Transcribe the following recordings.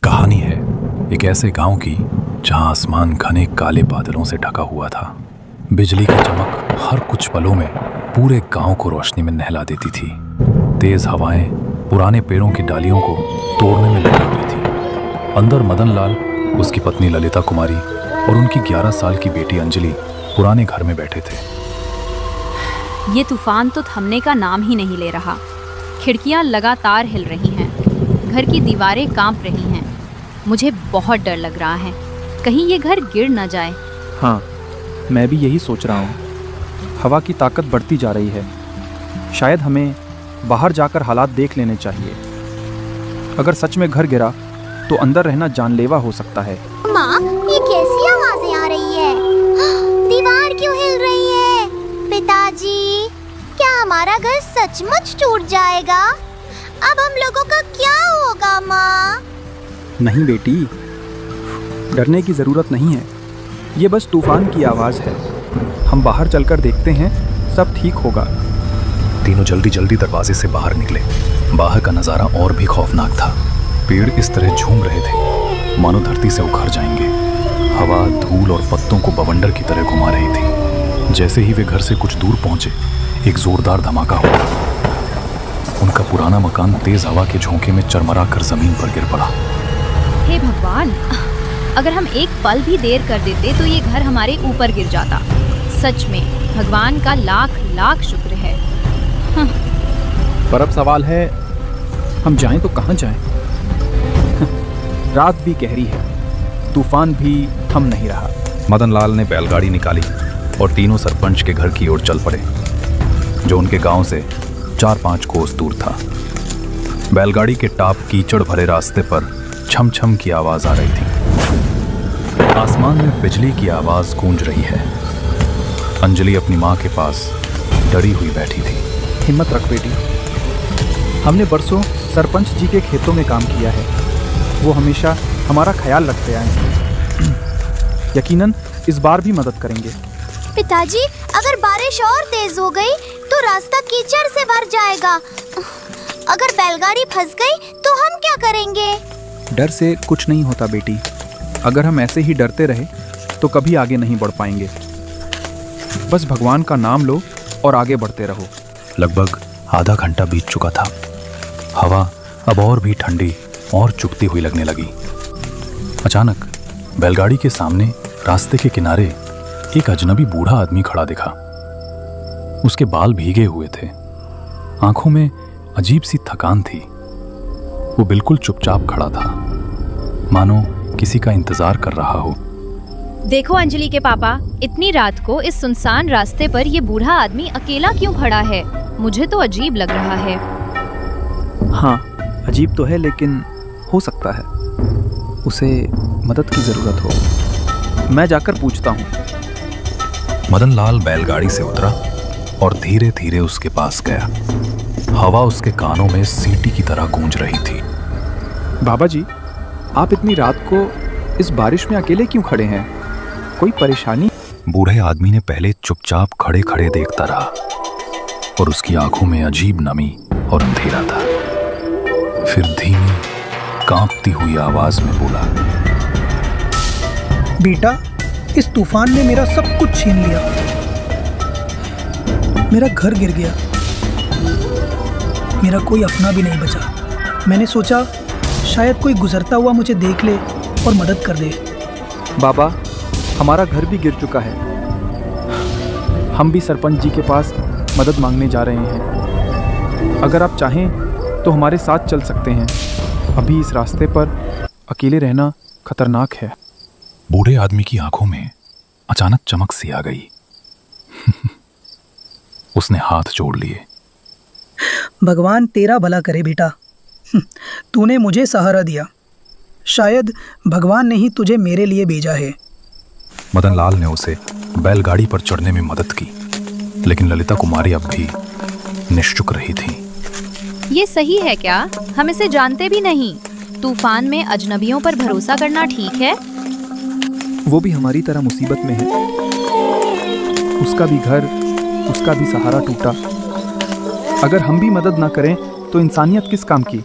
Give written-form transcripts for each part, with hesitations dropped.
कहानी है एक ऐसे गांव की जहां आसमान घने काले बादलों से ढका हुआ था। बिजली की चमक हर कुछ पलों में पूरे गांव को रोशनी में नहला देती थी। तेज हवाएं पुराने पेड़ों की डालियों को तोड़ने में लगी हुई थी। अंदर मदन लाल, उसकी पत्नी ललिता कुमारी और उनकी 11 साल की बेटी अंजलि पुराने घर में बैठे थे। ये तूफान तो थमने का नाम ही नहीं ले रहा। खिड़कियां लगातार हिल रही हैं, घर की दीवारें कांप रही हैं। मुझे बहुत डर लग रहा है, कहीं ये घर गिर न जाए। हाँ, मैं भी यही सोच रहा हूँ। हवा की ताकत बढ़ती जा रही है। शायद हमें बाहर जाकर हालात देख लेने चाहिए। अगर सच में घर गिरा तो अंदर रहना जानलेवा हो सकता है। माँ, ये कैसी आवाजें आ रही है? दीवार क्यों हिल रही है? पिताजी, क्या हमारा घर सचमुच टूट जाएगा? अब हम लोगों का क्या होगा माँ? नहीं बेटी, डरने की जरूरत नहीं है। ये बस तूफान की आवाज़ है। हम बाहर चलकर देखते हैं, सब ठीक होगा। तीनों जल्दी जल्दी दरवाजे से बाहर निकले। बाहर का नज़ारा और भी खौफनाक था। पेड़ इस तरह झूम रहे थे मानो धरती से उखड़ जाएंगे। हवा धूल और पत्तों को बवंडर की तरह घुमा रही थी। जैसे ही वे घर से कुछ दूर पहुंचे, एक जोरदार धमाका हुआ। उनका पुराना मकान तेज हवा के झोंके में चरमरा कर जमीन पर गिर पड़ा। हे भगवान, अगर हम एक पल भी देर कर देते तो ये घर हमारे ऊपर गिर जाता। सच में भगवान का लाख लाख शुक्र है। पर अब सवाल है, हम जाएं तो कहाँ जाएं? रात भी गहरी है, तूफान भी थम नहीं रहा। मदन लाल ने बैलगाड़ी निकाली और तीनों सरपंच के घर की ओर चल पड़े, जो उनके गांव से 4-5 कोस दूर था। बैलगाड़ी के टाप कीचड़ भरे रास्ते पर छम छम की आवाज आ रही थी। आसमान में बिजली की आवाज गूंज रही है। अंजलि अपनी माँ के पास डरी हुई बैठी थी। हिम्मत रख बेटी, हमने बरसों सरपंच जी के खेतों में काम किया है। वो हमेशा हमारा ख्याल रखते आए हैं। यकीनन इस बार भी मदद करेंगे। पिताजी, अगर बारिश और तेज हो गई तो रास्ता कीचड़ से भर जाएगा। अगर बैलगाड़ी फंस गई तो हम क्या करेंगे? डर से कुछ नहीं होता बेटी। अगर हम ऐसे ही डरते रहे तो कभी आगे नहीं बढ़ पाएंगे। बस भगवान का नाम लो और आगे बढ़ते रहो। लगभग आधा घंटा बीत चुका था। हवा अब और भी ठंडी और चुभती हुई लगने लगी। अचानक बैलगाड़ी के सामने रास्ते के किनारे एक अजनबी बूढ़ा आदमी खड़ा दिखा। उसके बाल भीगे हुए थे, आंखों में अजीब सी थकान थी। वो बिल्कुल चुपचाप खड़ा था, मानो किसी का इंतजार कर रहा हो। देखो अंजलि के पापा, इतनी रात को इस सुनसान रास्ते पर ये बूढ़ा आदमी अकेला क्यों खड़ा है? मुझे तो अजीब लग रहा है। हाँ, अजीब तो है, लेकिन हो सकता है उसे मदद की जरूरत हो। मैं जाकर पूछता हूँ। मदन लाल बैलगाड़ी से उतरा और धीरे धीरे उसके पास गया। हवा उसके कानों में सीटी की तरह गूंज रही थी। बाबा जी, आप इतनी रात को इस बारिश में अकेले क्यों खड़े हैं? कोई परेशानी? बूढ़े आदमी ने पहले चुपचाप खड़े खड़े देखता रहा और उसकी आंखों में अजीब नमी और अंधेरा था। फिर धीमी कांपती हुई आवाज में बोला, बेटा, इस तूफान ने मेरा सब कुछ छीन लिया। मेरा घर गिर गया, मेरा कोई अपना भी नहीं बचा। मैंने सोचा शायद कोई गुजरता हुआ मुझे देख ले और मदद कर दे। बाबा, हमारा घर भी गिर चुका है। हम भी सरपंच जी के पास मदद मांगने जा रहे हैं। अगर आप चाहें तो हमारे साथ चल सकते हैं। अभी इस रास्ते पर अकेले रहना खतरनाक है। बूढ़े आदमी की आंखों में अचानक चमक सी आ गई। उसने हाथ जोड़ लिए। भगवान तेरा भला करे बेटा, तूने मुझे सहारा दिया। शायद भगवान ने ही तुझे मेरे लिए भेजा है। मदन लाल ने उसे बैलगाड़ी पर चढ़ने में मदद की, लेकिन ललिता कुमारी अब भी निश्चुप रही थी। ये सही है क्या? हम इसे जानते भी नहीं। तूफान में अजनबियों पर भरोसा करना ठीक है? वो भी हमारी तरह मुसीबत में है। उसका भी घर, उसका भी सहारा टूटा। अगर हम भी मदद ना करें तो इंसानियत किस काम की?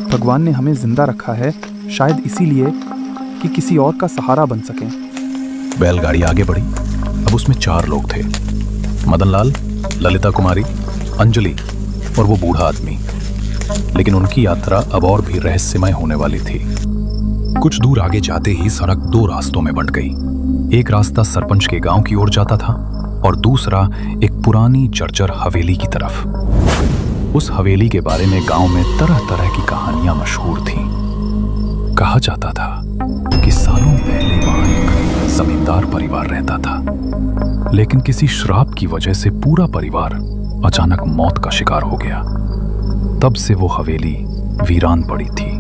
भगवान ने हमें जिंदा रखा है, शायद इसीलिए कि किसी और का सहारा बन सकें। बैलगाड़ी आगे बढ़ी। अब उसमें 4 लोग थे, मदनलाल, ललिता कुमारी, अंजलि और वो बूढ़ा आदमी। लेकिन उनकी यात्रा अब और भी रहस्यमय होने वाली थी। कुछ दूर आगे जाते ही सड़क 2 रास्तों में बंट गई। एक रास्ता सरपंच के गांव की ओर जाता था और दूसरा एक पुरानी जर्जर हवेली की तरफ। उस हवेली के बारे में गांव में तरह तरह की कहानियां मशहूर थीं। कहा जाता था कि सालों पहले वहां एक जमींदार परिवार रहता था, लेकिन किसी श्राप की वजह से पूरा परिवार अचानक मौत का शिकार हो गया। तब से वो हवेली वीरान पड़ी थी।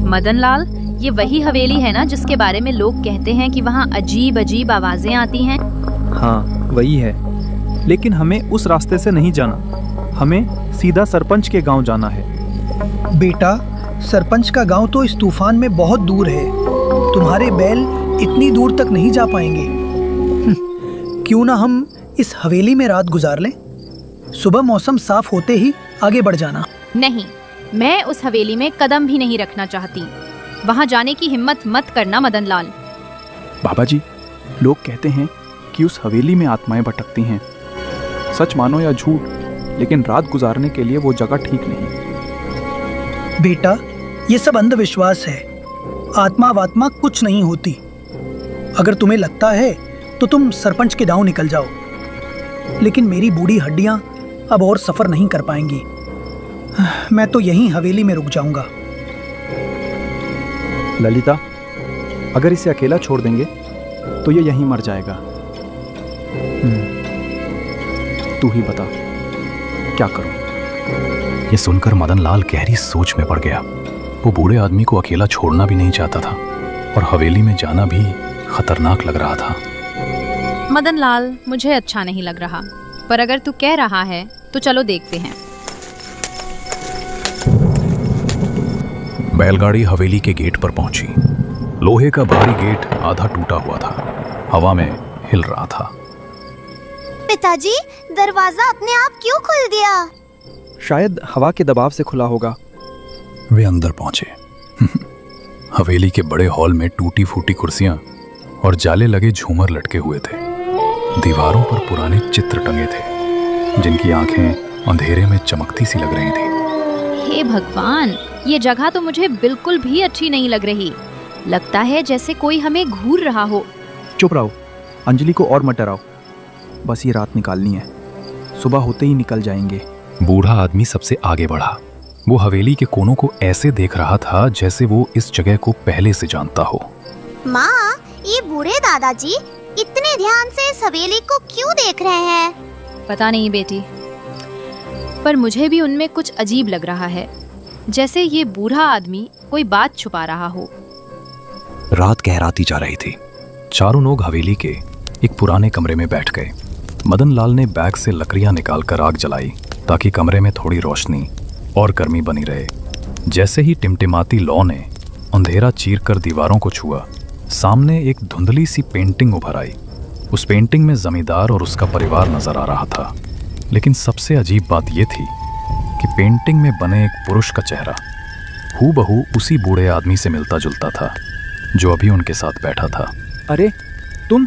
मदनलाल, ये वही हवेली है ना जिसके बारे में लोग कहते हैं कि वहाँ अजीब अजीब आवाजें आती हैं? हाँ, वही है। लेकिन हमें उस रास्ते से नहीं जाना, हमें सीधा सरपंच के गांव जाना है। बेटा, सरपंच का गांव तो इस तूफान में बहुत दूर है। तुम्हारे बैल इतनी दूर तक नहीं जा पाएंगे। क्यों ना हम इस हवेली में रात गुजार लें? सुबह मौसम साफ होते ही आगे बढ़ जाना। नहीं, मैं उस हवेली में कदम भी नहीं रखना चाहती। वहाँ जाने की हिम्मत मत करना मदनलाल। बाबा जी, लोग कहते हैं कि उस हवेली में आत्माएं भटकती हैं। सच मानो या झूठ, लेकिन रात गुजारने के लिए वो जगह ठीक नहीं। बेटा, ये सब अंधविश्वास है। आत्मा वात्मा कुछ नहीं होती। अगर तुम्हें लगता है तो तुम सरपंच के गांव निकल जाओ, लेकिन मेरी बूढ़ी हड्डियां अब और सफर नहीं कर पाएंगी। मैं तो यहीं हवेली में रुक जाऊंगा। ललिता, अगर इसे अकेला छोड़ देंगे तो ये यहीं मर जाएगा। तू ही बता, क्या करूं? ये सुनकर मदनलाल गहरी सोच में पड़ गया। वो बूढ़े आदमी को अकेला छोड़ना भी नहीं चाहता था और हवेली में जाना भी खतरनाक लग रहा था। मदनलाल, मुझे अच्छा नहीं लग रहा, पर अगर तू कह रहा है तो चलो देखते हैं। बैलगाड़ी हवेली के गेट पर पहुंची। लोहे का भारी गेट आधा टूटा हुआ था, हवा में हिल रहा था। पिताजी, दरवाजा अपने आप क्यों खुल गया? शायद हवा के दबाव से खुला होगा। वे अंदर पहुंचे। हवेली के बड़े हॉल में टूटी फूटी कुर्सियां और जाले लगे झूमर लटके हुए थे। दीवारों पर पुराने चित्र टंगे थे, जिनकी आंखें अंधेरे में चमकती सी लग रही थी। हे भगवान, ये जगह तो मुझे बिल्कुल भी अच्छी नहीं लग रही। लगता है जैसे कोई हमें घूर रहा हो। चुप रहो, अंजलि को और मत डराओ। बस ये रात निकालनी है, सुबह होते ही निकल जाएंगे। बूढ़ा आदमी सबसे आगे बढ़ा। वो हवेली के कोनों को ऐसे देख रहा था जैसे वो इस जगह को पहले से जानता हो। माँ, ये बूढ़े दादाजी इतने ध्यान से इस हवेली को क्यों देख रहे हैं? पता नहीं बेटी, पर मुझे भी उनमें कुछ अजीब लग रहा है, जैसे ये बूढ़ा आदमी कोई बात छुपा रहा हो। रात गहराती जा रही थी। चारों लोग हवेली के एक पुराने कमरे में बैठ गए। मदनलाल ने बैग से लकड़ियां निकालकर आग जलाई ताकि कमरे में थोड़ी रोशनी और गर्मी बनी रहे। जैसे ही टिमटिमाती लौ ने अंधेरा चीरकर दीवारों को छुआ, सामने एक धुंधली सी पेंटिंग उभर आई। उस पेंटिंग में जमींदार और उसका परिवार नजर आ रहा था, लेकिन सबसे अजीब बात यह थी कि पेंटिंग में बने एक पुरुष का चेहरा हूबहू उसी बूढ़े आदमी से मिलता जुलता था जो अभी उनके साथ बैठा था। अरे तुम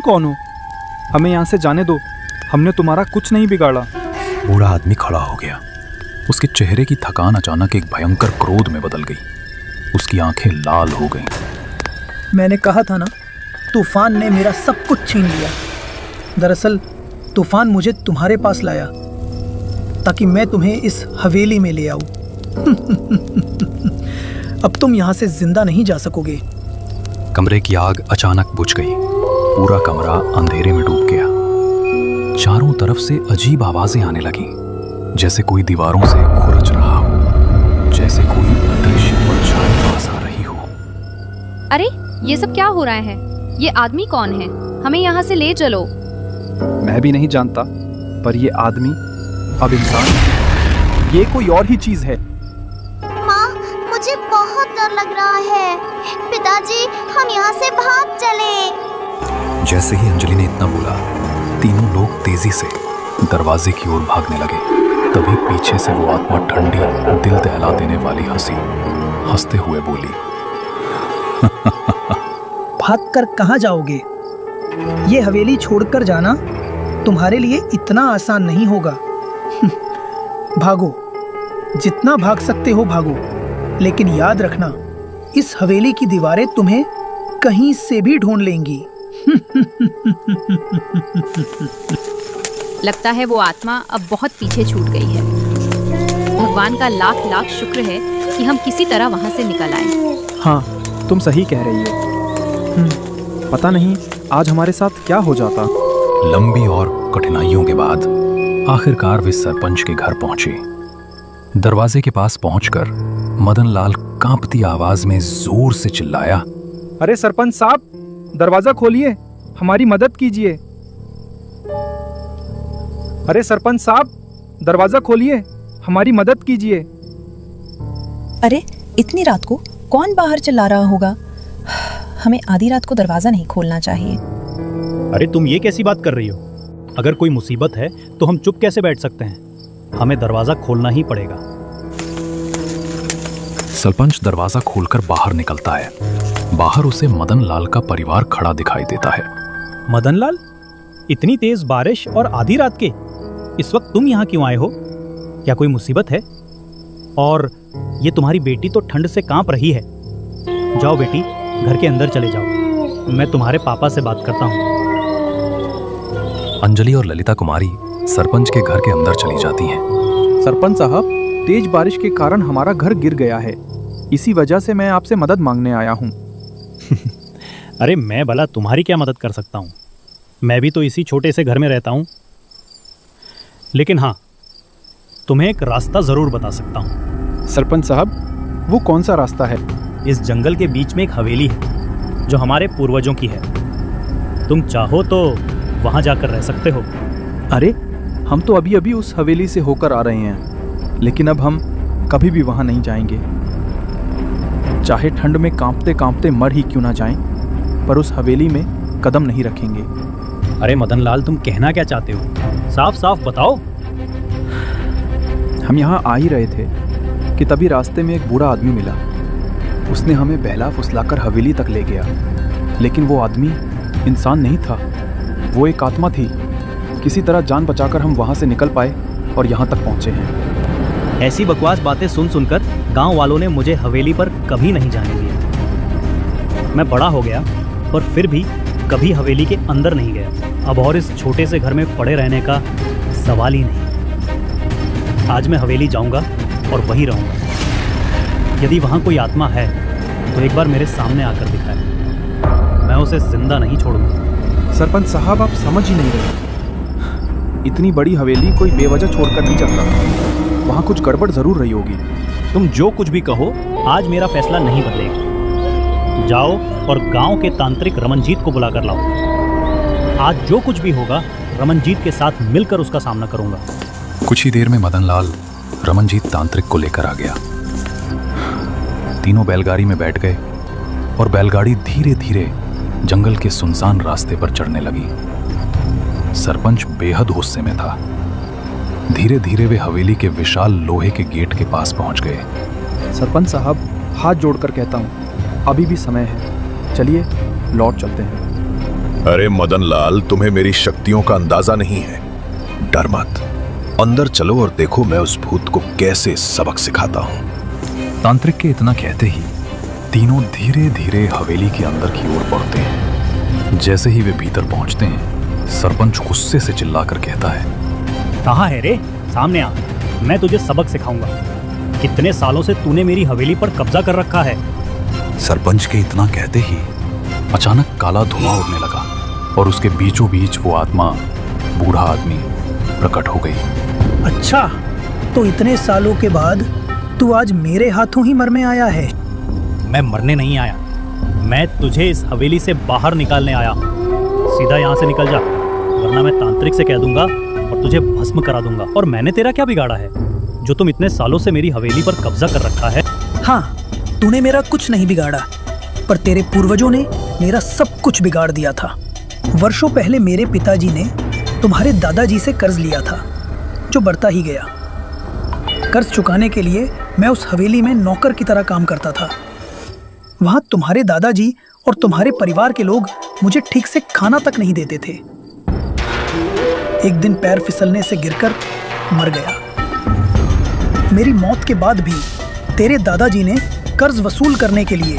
कौन हो? हमें यहाँ से जाने दो, हमने तुम्हारा कुछ नहीं बिगाड़ा। बूढ़ा आदमी खड़ा हो गया। उसके चेहरे की थकान अचानक एक भयंकर क्रोध में बदल गई। उसकी आंखें लाल हो गईं। मैंने कहा था ना, तूफान ने मेरा सब कुछ छीन लिया। दरअसल तूफान मुझे तुम्हारे पास लाया ताकि मैं तुम्हें इस हवेली में ले आऊं। अब तुम यहाँ से जिंदा नहीं जा सकोगे। कमरे की आग अचानक बुझ गई। पूरा कमरा अंधेरे में डूब गया। चारों तरफ से अजीब आवाजें आने लगी, जैसे कोई दीवारों से खुरच रहा हो, जैसे कोई अदृश्य परछाई पास आ रही हो। अरे, ये सब क्या हो रहा है? ये आदमी कौन है? हमें यहाँ से ले चलो। मैं भी नहीं जानता, पर ये आदमी अब इंसान है। ये कोई और ही चीज है। माँ, मुझे बहुत डर लग रहा है। पिताजी, हम यहाँ से भाग चले। जैसे ही अंजलि ने इतना बोला, तीनों लोग तेजी से दरवाजे की ओर भागने लगे। तभी पीछे से वो आत्मा ठंडी, दिल दहला देने वाली हंसी हंसते हुए बोली, भागकर कहाँ जाओगे? ये हवेली छोड़कर जाना तुम्हारे लिए इतना आसान नहीं होगा। भागो, जितना भाग सकते हो भागो, लेकिन याद रखना, इस हवेली की दीवारें तुम्हें कहीं से भी ढूंढ लेंगी। लगता है वो आत्मा अब बहुत पीछे छूट गई है। भगवान का लाख लाख शुक्र है कि हम किसी तरह वहां से निकल आए। हाँ, तुम सही कह रही हो। पता नहीं आज हमारे साथ क्या हो जाता। लंबी और कठिनाइयों के बाद आखिरकार वे सरपंच के घर पहुंचे। दरवाजे के पास पहुंचकर मदनलाल कांपती आवाज में जोर से चिल्लाया, अरे सरपंच साहब, दरवाजा खोलिए, हमारी मदद कीजिए। अरे सरपंच साहब, दरवाजा खोलिए, हमारी मदद कीजिए। अरे इतनी रात को कौन बाहर चिल्ला रहा होगा? हमें आधी रात को दरवाजा नहीं खोलना चाहिए। अरे तुम ये कैसी बात कर रही हो? अगर कोई मुसीबत है तो हम चुप कैसे बैठ सकते हैं? हमें दरवाजा खोलना ही पड़ेगा। सरपंच दरवाजा खोलकर बाहर निकलता है। बाहर उसे मदनलाल का परिवार खड़ा दिखाई देता है। मदनलाल, इतनी तेज बारिश और आधी रात के इस वक्त तुम यहाँ क्यों आए हो? क्या कोई मुसीबत है? और ये तुम्हारी बेटी तो ठंड से कांप रही है। जाओ बेटी, घर के अंदर चले जाओ, मैं तुम्हारे पापा से बात करता हूँ। अंजलि और ललिता कुमारी सरपंच के घर के अंदर चली जाती हैं। सरपंच साहब, तेज बारिश के कारण हमारा घर गिर गया है। इसी वजह से मैं आपसे मदद मांगने आया हूँ। अरे मैं भला तुम्हारी क्या मदद कर सकता हूँ? मैं भी तो इसी छोटे से घर में रहता हूँ। लेकिन हाँ, तुम्हें एक रास्ता जरूर बता सकता हूँ। सरपंच साहब, वो कौन सा रास्ता है? इस जंगल के बीच में एक हवेली है जो हमारे पूर्वजों की है। तुम चाहो तो वहां जाकर रह सकते हो। अरे, हम तो अभी अभी उस हवेली से होकर आ रहे हैं, लेकिन अब हम कभी भी वहां नहीं जाएंगे। चाहे ठंड में कांपते कांपते मर ही क्यों ना जाएं, पर उस हवेली में कदम नहीं रखेंगे। अरे मदनलाल, तुम कहना क्या चाहते हो? साफ साफ बताओ। हम यहाँ आ ही रहे थे कि तभी रास्ते में एक बूढ़ा आदमी मिला। उसने हमें बहला फुसलाकर हवेली तक ले गया, लेकिन वो आदमी इंसान नहीं था, वो एक आत्मा थी। किसी तरह जान बचाकर हम वहाँ से निकल पाए और यहाँ तक पहुँचे हैं। ऐसी बकवास बातें सुन सुनकर गांव वालों ने मुझे हवेली पर कभी नहीं जाने दिया। मैं बड़ा हो गया पर फिर भी कभी हवेली के अंदर नहीं गया। अब और इस छोटे से घर में पड़े रहने का सवाल ही नहीं। आज मैं हवेली जाऊंगा और वहीं रहूंगा। यदि वहाँ कोई आत्मा है तो एक बार मेरे सामने आकर दिखाए, मैं उसे जिंदा नहीं छोड़ूंगा। सरपंच साहब, आप समझ ही नहीं रहे। इतनी बड़ी हवेली कोई बेवजह छोड़कर नहीं जाता। वहाँ कुछ गड़बड़ जरूर रही होगी। तुम जो कुछ भी कहो, आज मेरा फैसला नहीं बदलेगा। जाओ और गांव के तांत्रिक रमनजीत को बुला कर लाओ। आज जो कुछ भी होगा, रमनजीत के साथ मिलकर उसका सामना करूंगा। कुछ ही देर में मदनलाल रमनजीत तांत्रिक को लेकर आ गया। तीनों बैलगाड़ी में बैठ गए और बैलगाड़ी धीरे धीरे जंगल के सुनसान रास्ते पर चढ़ने लगी। सरपंच बेहद गुस्से में था। धीरे धीरे वे हवेली के विशाल लोहे के गेट के पास पहुंच गए। सरपंच साहब, हाथ जोड़कर कहता हूँ, अभी भी समय है, चलिए लौट चलते हैं। अरे मदनलाल, तुम्हें मेरी शक्तियों का अंदाजा नहीं है। डर मत, अंदर चलो और देखो मैं उस भूत को कैसे सबक सिखाता हूँ। तांत्रिक के इतना कहते ही तीनों धीरे धीरे हवेली के अंदर की ओर बढ़ते हैं। जैसे ही वे भीतर पहुंचते हैं, सरपंच गुस्से से चिल्लाकर कहता है, कहाँ है रे? सामने आ, मैं तुझे सबक सिखाऊंगा। कितने सालों से तूने मेरी हवेली पर कब्जा कर रखा है। सरपंच के इतना कहते ही अचानक काला धुआं उड़ने लगा और उसके बीचों बीच वो आत्मा, बूढ़ा आदमी, प्रकट हो गई। अच्छा, तो इतने सालों के बाद तू आज मेरे हाथों ही मरने आया है? मैं मरने नहीं आया, मैं तुझे इस हवेली से बाहर निकालने आया हूँ। सीधा यहाँ से निकल जा, वरना मैं तांत्रिक से कह दूंगा और तुझे भस्म करा दूंगा। और मैंने तेरा क्या बिगाड़ा है जो तुम इतने सालों से मेरी हवेली पर कब्जा कर रखा है? हाँ, तूने मेरा कुछ नहीं बिगाड़ा, पर तेरे पूर्वजों ने मेरा सब कुछ बिगाड़ दिया था। वर्षों पहले मेरे पिताजी ने तुम्हारे दादाजी से कर्ज लिया था, जो बढ़ता ही गया। कर्ज चुकाने के लिए मैं उस हवेली में नौकर की तरह काम करता था। वहां तुम्हारे दादाजी और तुम्हारे परिवार के लोग मुझे ठीक से खाना तक नहीं देते थे। एक दिन पैर फिसलने से गिरकर मर गया। मेरी मौत के बाद भी तेरे दादाजी ने कर्ज वसूल करने के लिए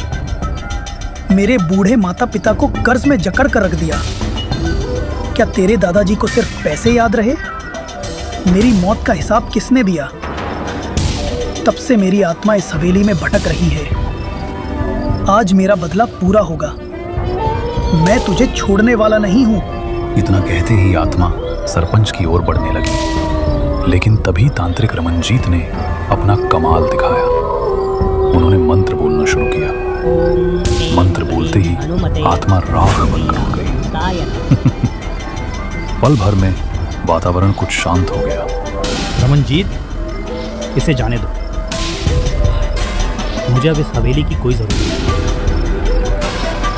मेरे बूढ़े माता पिता को कर्ज में जकड़ कर रख दिया। क्या तेरे दादाजी को सिर्फ पैसे याद रहे? मेरी मौत का हिसाब किसने दिया? तब से मेरी आत्मा इस हवेली में भटक रही है। आज मेरा बदला पूरा होगा। मैं तुझे छोड़ने वाला नहीं हूं। इतना कहते ही आत्मा सरपंच की ओर बढ़ने लगी, लेकिन तभी तांत्रिक रमनजीत ने अपना कमाल दिखाया। उन्होंने मंत्र बोलना शुरू किया। मंत्र बोलते ही आत्मा राख बनकर उड़ गई। पल भर में वातावरण कुछ शांत हो गया। रमनजीत, इसे जाने दो। मुझे अब इस हवेली की कोई जरूरत नहीं।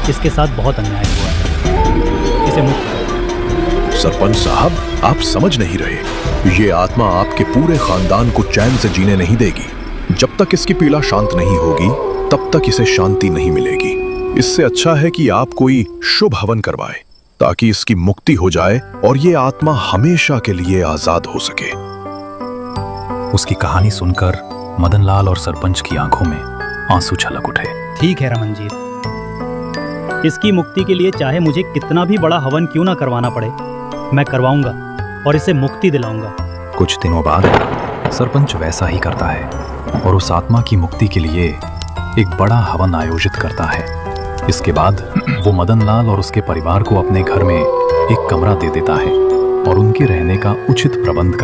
इसके साथ बहुत अन्याय हुआ है। इसे मुक्त करो। सरपंच साहब, आप समझ नहीं रहे। ये आत्मा आपके पूरे खानदान को चैन से जीने नहीं देगी। जब तक इसकी पीड़ा शांत नहीं होगी, तब तक इसे शांति नहीं मिलेगी। इससे अच्छा है कि आप कोई शुभ हवन करवाएं, ताकि इसकी मुक्ति हो जाए और ये आत्मा हमेशा के लिए आजाद हो सके। उसकी कहानी सुनकर मदनलाल और सरपंच की आंखों में आंसू छलक उठे। ठीक है रमनजीत, इसकी मुक्ति के लिए चाहे मुझे कितना भी बड़ा हवन क्यों ना करवाना पड़े, मैं करवाऊंगा और इसे मुक्ति दिलाऊंगा। कुछ दिनों बाद सरपंच वैसा ही करता है और उस आत्मा की मुक्ति के लिए एक बड़ा हवन आयोजित करता है। इसके बाद वो मदनलाल और उसके परिवार को अपने घर में एक कमरा दे देता है और उनके रहने का उचित प्रबंध करता है।